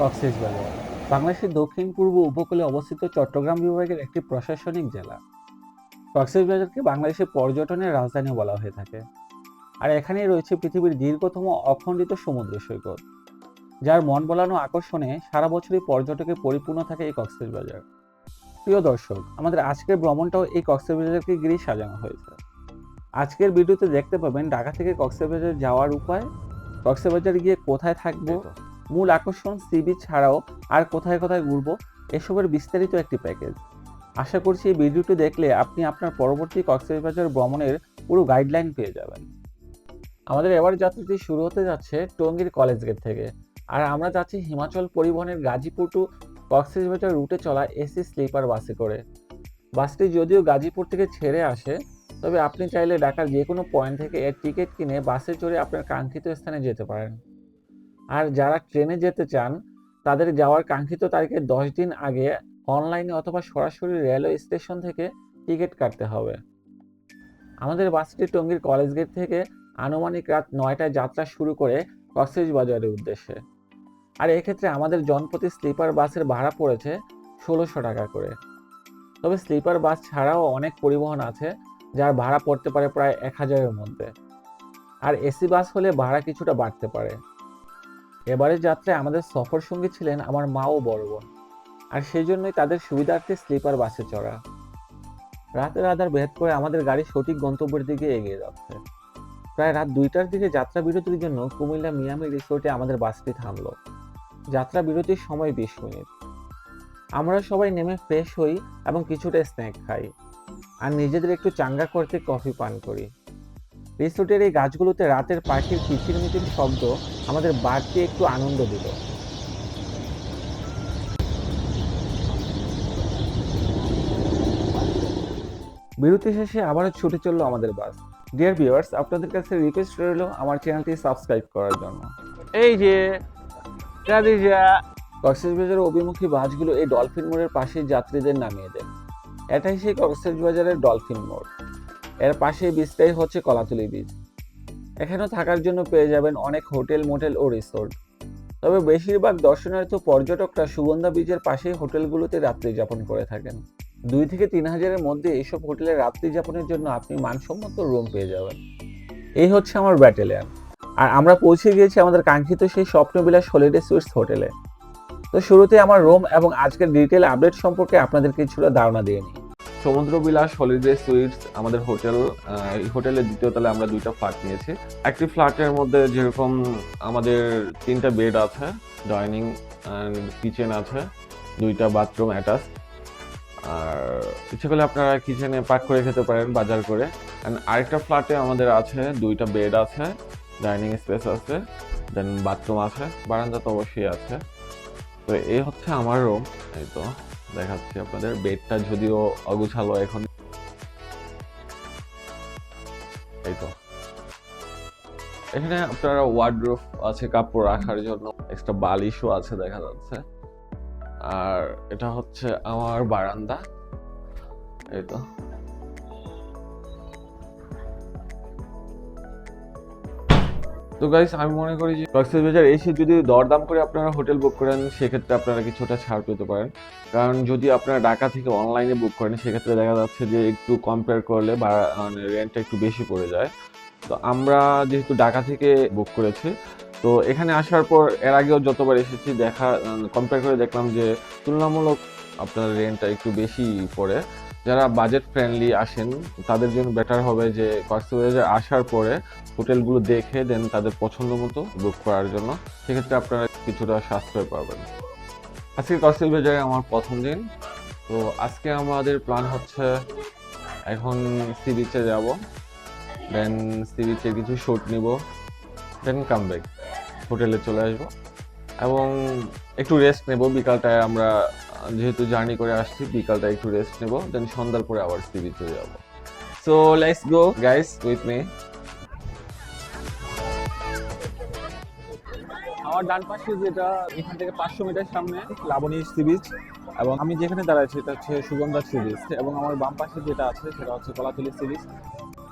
কক্সবাজার বাংলাদেশের দক্ষিণ-পূর্ব উপকূলে অবস্থিত চট্টগ্রাম বিভাগের একটি প্রশাসনিক জেলা। কক্সবাজারকে বাংলাদেশের পর্যটনের রাজধানী বলা হয়ে থাকে। আর এখানেই রয়েছে পৃথিবীর দীর্ঘতম অখণ্ডিত সমুদ্র সৈকত, যার মন ভোলানো আকর্ষণে সারা বছরই পর্যটকে পরিপূর্ণ থাকে এই কক্সবাজার। প্রিয় দর্শক, আমাদের আজকের ভ্রমণটাও এই কক্সবাজারকে ঘিরেই সাজানো হয়েছে। আজকের ভিডিওতে দেখতে পাবেন ঢাকা থেকে কক্সবাজার যাওয়ার উপায়, কক্সবাজার গিয়ে কোথায় থাকবো, মূল আকর্ষণ সি বিচ ছাড়াও আর কোথায় কোথায় ঘুরবো, এসবের বিস্তারিত একটি প্যাকেজ। আশা করছি এই ভিডিওটি দেখলে আপনি আপনার পরবর্তী কক্সবাজার ভ্রমণের পুরো গাইডলাইন পেয়ে যাবেন। আমাদের এবার যাত্রাটি শুরু হতে যাচ্ছে টঙ্গীর কলেজ গেট থেকে, আর আমরা যাচ্ছি হিমাচল পরিবহনের গাজীপুর টু কক্সবাজার রুটে চলা এসি স্লিপার বাসে করে। বাসটি যদিও গাজীপুর থেকে ছেড়ে আসে, তবে আপনি চাইলে ঢাকার যে কোনো পয়েন্ট থেকে এর টিকিট কিনে বাসে চড়ে আপনার কাঙ্ক্ষিত স্থানে যেতে পারেন। আর যারা ট্রেনে যেতে চান, তাদের যাওয়ার কাঙ্ক্ষিত তারিখের 10 দিন আগে অনলাইনে অথবা সরাসরি রেলওয়ে স্টেশন থেকে টিকিট কাটতে হবে। আমাদের বাসটি টঙ্গীর কলেজ গেট থেকে আনুমানিক রাত 9টায় যাত্রা শুরু করে কক্সবাজারের উদ্দেশ্যে। আর এক্ষেত্রে আমাদের জনপ্রতি স্লিপার বাসের ভাড়া পড়েছে 1600 টাকা করে। তবে স্লিপার বাস ছাড়াও অনেক পরিবহন আছে যার ভাড়া পড়তে পারে প্রায় 1000-এর মধ্যে। আর এসি বাস হলে ভাড়া কিছুটা বাড়তে পারে। এবারের যাত্রায় আমাদের সফর সঙ্গী ছিলেন আমার মা ও বড় বোন, আর সেই জন্যই তাদের সুবিধার্থে স্লিপার বাসে চড়া। রাতের আধার ভেদ করে আমাদের গাড়ি সঠিক গন্তব্যের দিকে এগিয়ে যাচ্ছে। প্রায় রাত 2টার দিকে যাত্রা বিরতির জন্য কুমিল্লা মিয়ামি রিসোর্টে আমাদের বাসটি থামলো। যাত্রা বিরতির সময় 20 মিনিট। আমরা সবাই নেমে ফ্রেশ হই এবং কিছুটা স্ন্যাক খাই, আর নিজেদের একটু চাঙ্গা করতে কফি পান করি। রিসোর্টের এই গাছগুলোতে রাতের পাখির কিচিরমিচির শব্দ আমাদের বাড়তি একটু আনন্দ দিল। বিরতি শেষে আবারও ছুটে চললো আমাদের বাস। ডিয়ার ভিউয়ার্স, আপনাদের কাছে রিকোয়েস্ট রইল আমার চ্যানেলটি সাবস্ক্রাইব করার জন্য। এই যে কক্সবাজারের অভিমুখী বাসগুলো এই ডলফিন মোড়ের পাশে যাত্রীদের নামিয়ে দেয়। এটাই সেই কক্সবাজারের ডলফিন মোড়। এর পাশে বিচটাই হচ্ছে কলাতলি বিচ। এখানেও থাকার জন্য পেয়ে যাবেন অনেক হোটেল, মোটেল ও রিসোর্ট। তবে বেশিরভাগ দর্শনার্থী পর্যটকরা সুগন্ধা বিচের পাশেই হোটেলগুলোতে রাত্রি যাপন করে থাকেন। 2 থেকে 3 হাজারের মধ্যে এইসব হোটেলে রাত্রি যাপনের জন্য আপনি মানসম্মত রুম পেয়ে যাবেন। এই হচ্ছে আমার ব্যাটালিয়ন, আর আমরা পৌঁছে গিয়েছি আমাদের কাঙ্ক্ষিত সেই স্বপ্নবিলাস হলিডে সুইটস হোটেলে। তো শুরুতে আমার রুম এবং আজকের ডিটেল আপডেট সম্পর্কে আপনাদের কিছুটা ধারণা দিয়ে নিই। সমুদ্র বিলাস হলিডে সুইটস আমাদের হোটেল। এই হোটেলের দ্বিতীয় তলায় আমরা 2টা ফ্ল্যাট নিয়েছি। একটি ফ্ল্যাটের মধ্যে যেরকম আমাদের 3টা বেড আছে, ডাইনিং অ্যান্ড কিচেন আছে, 2টা বাথরুম অ্যাটাচ। আর ইচ্ছে করলে আপনারা কিচেনে পাক করে খেতে পারেন বাজার করে। অ্যান্ড আরেকটা ফ্ল্যাটে আমাদের আছে 2টা বেড আছে, ডাইনিং স্পেস আছে, দেন বাথরুম আছে, বারান্দা তো অবশ্যই আছে। তো এই হচ্ছে আমার রুম। এই তো দেখাচ্ছি আপনাদের। বেডটা যদিও অগুছালো এখন। এই তো এখানে আপনারা ওয়ার্ডরোব আছে কাপড় রাখার জন্য, এক্সট্রা বালিশও আছে দেখা যাচ্ছে। আর এটা হচ্ছে আমার বারান্দা। এই তো তো গাইস, আমি মনে করি যে কক্সবাজার এসে যদি দরদাম করে আপনারা হোটেল বুক করেন, সেক্ষেত্রে আপনারা কিছুটা ছাড় পেতে পারেন। কারণ যদি আপনারা ঢাকা থেকে অনলাইনে বুক করেন, সেক্ষেত্রে দেখা যাচ্ছে যে একটু কম্পেয়ার করলে মানে রেন্টটা একটু বেশি পড়ে যায়। তো আমরা যেহেতু ঢাকা থেকে বুক করেছি, তো এখানে আসার পর এর আগেও যতবার এসেছি কম্পেয়ার করে দেখলাম যে তুলনামূলক আপনার রেন্টটা একটু বেশি পড়ে। যারা বাজেট ফ্রেন্ডলি আসেন তাদের জন্য বেটার হবে যে কক্সবাজার আসার পরে হোটেলগুলো দেখে দেন তাদের পছন্দ মতো বুক করার জন্য। সেক্ষেত্রে আপনারা কিছুটা সাশ্রয় পাবেন। আজকে কক্সবাজারে আমার প্রথম দিন। তো আজকে আমাদের প্ল্যান হচ্ছে এখন সি বিচে যাব, দেন সি বিচে কিছু শুট নিব, দেন কাম ব্যাক হোটেলে চলে আসবো এবং একটু রেস্ট নেব। বিকালটায় আমরা যেহেতু জার্নি করে আসছি, বিকালটায় একটু রেস্ট নেব, দেন সন্ধ্যার পরে আবার সি বিচে যাব। So let's go guys with me. আমার ডান পাশে যেটা, এখান থেকে 500 মিটার সামনে লাবণী সি বিচ, এবং আমি যেখানে দাঁড়াচ্ছি এটা হচ্ছে সুগন্ধা সি বিচ, এবং আমার বাম পাশে যেটা আছে সেটা হচ্ছে কলাতলি সি বিচ।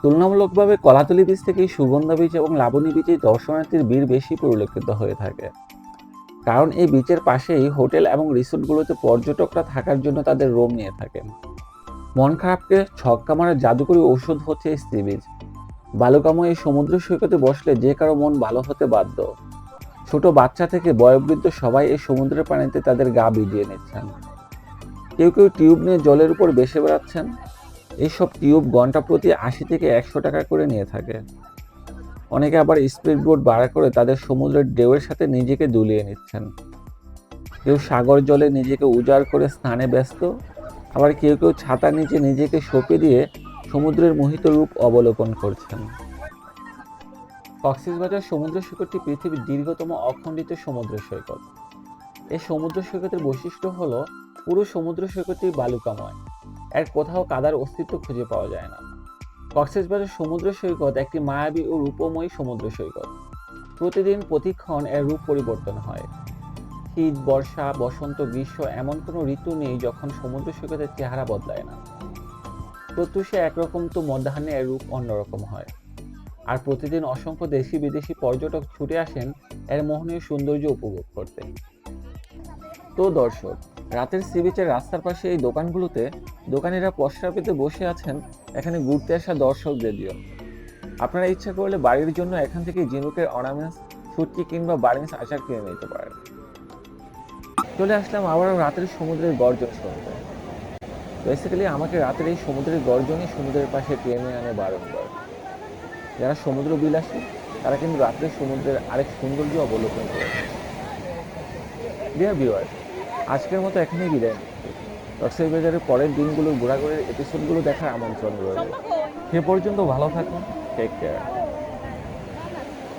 তুলনামূলকভাবে কলাতলি বিচ থেকে সুগন্ধা বিচ এবং লাবণী বিচে দর্শনার্থীর ভিড় বেশি পরিলক্ষিত হয়ে থাকে। কারণ এই বিচের পাশেই হোটেল এবং রিসোর্টগুলোতে পর্যটকরা থাকার জন্য তাদের রুম নিয়ে থাকেন। মন খারাপকে ছক্কা মারার জাদুকরী ঔষধ হচ্ছে এই সি বিচ। বালুকাময় এই সমুদ্র সৈকতে বসলে যে কারো মন ভালো হতে বাধ্য। ছোট বাচ্চা থেকে বয়োবৃদ্ধ সবাই এই সমুদ্রের পানিতে তাদের গা ভিজিয়ে নিচ্ছেন। কেউ কেউ টিউব নিয়ে জলের উপর ভেসে বেড়াচ্ছেন। এইসব টিউব ঘন্টা প্রতি ৮০ থেকে ১০০ টাকা করে নিয়ে থাকে। অনেকে আবার স্পিড বোট ভাড়া করে তাদের সমুদ্রের ঢেউয়ের সাথে নিজেকে দুলিয়ে নিচ্ছেন। কেউ সাগর জলে নিজেকে উজাড় করে স্নানে ব্যস্ত, আবার কেউ কেউ ছাতার নিচে নিজেকে সঁপে দিয়ে সমুদ্রের মোহিত রূপ অবলোকন করছেন। কক্সবাজার সমুদ্র সৈকতটি পৃথিবীর দীর্ঘতম অখণ্ডিত সমুদ্র সৈকত। এই সমুদ্র সৈকতের বৈশিষ্ট্য হলো পুরো সমুদ্র সৈকতটি বালুকাময়। এর কোথাও কাদার অস্তিত্ব খুঁজে পাওয়া যায় না। কক্সবাজার সমুদ্র সৈকত একটি মায়াবী ও রূপময়ী সমুদ্র সৈকত। প্রতিদিন প্রতিক্ষণ এর রূপ পরিবর্তন হয়। শীত, বর্ষা, বসন্ত, গ্রীষ্ম এমন কোনো ঋতু নেই যখন সমুদ্র সৈকতের চেহারা বদলায় না। প্রত্যুষে একরকম তো মধ্যাহ্নে এর রূপ অন্যরকম হয়। আর প্রতিদিন অসংখ্য দেশি বিদেশি পর্যটক ছুটে আসেন এর মোহনীয় সৌন্দর্য উপভোগ করতে। তো দর্শক, রাতের সি বিচের রাস্তার পাশে এই দোকানগুলোতে দোকানিরা পসরা পেতে বসে আছেন এখানে ঘুরতে আসা দর্শকদের জন্য। আপনারা ইচ্ছা করলে বাড়ির জন্য এখান থেকে ঝিনুকের অর্নামেন্টস, শুটকি কিংবা বার্মিজ আচার কিনে নিতে পারেন। চলে আসলাম আবারও রাতের সমুদ্রের গর্জন শুনতে। বেসিক্যালি আমাকে রাতের এই সমুদ্রের গর্জনই সমুদ্রের পাশে টেনে আনে বারংবার। যারা সমুদ্র বিলাসী তারা কিন্তু রাত্রের সমুদ্রের আরেক সৌন্দর্য অবলোকন করে। ডিয়ার ভিউয়ার, আজকের মতো এখানেই বিদায় নিচ্ছি। কক্সবাজারের পরের দিনগুলোর ঘোরাঘুরির এপিসোডগুলো দেখার আমন্ত্রণ রইল। সে পর্যন্ত ভালো থাকুন, টেক কেয়ার।